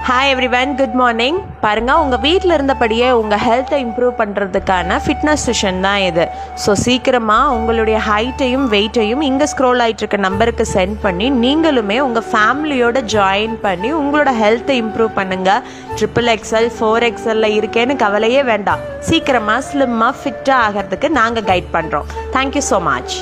Hi everyone, good morning. பாருங்கள், உங்கள் வீட்டில் இருந்தபடியே உங்கள் ஹெல்த்தை இம்ப்ரூவ் பண்ணுறதுக்கான ஃபிட்னஸ் செஷன் தான் இது. ஸோ சீக்கிரமாக உங்களுடைய ஹைட்டையும் வெயிட்டையும் இங்கே ஸ்க்ரோல் ஆகிட்டுருக்க நம்பருக்கு சென்ட் பண்ணி நீங்களுமே உங்கள் ஃபேமிலியோட ஜாயின் பண்ணி உங்களோட ஹெல்த்தை இம்ப்ரூவ் பண்ணுங்கள். XXL 4XL இருக்கேன்னு கவலையே வேண்டாம். சீக்கிரமாக ஸ்லிம்மாக ஃபிட்டாக ஆகிறதுக்கு நாங்கள் கைட் பண்ணுறோம். Thank you so much.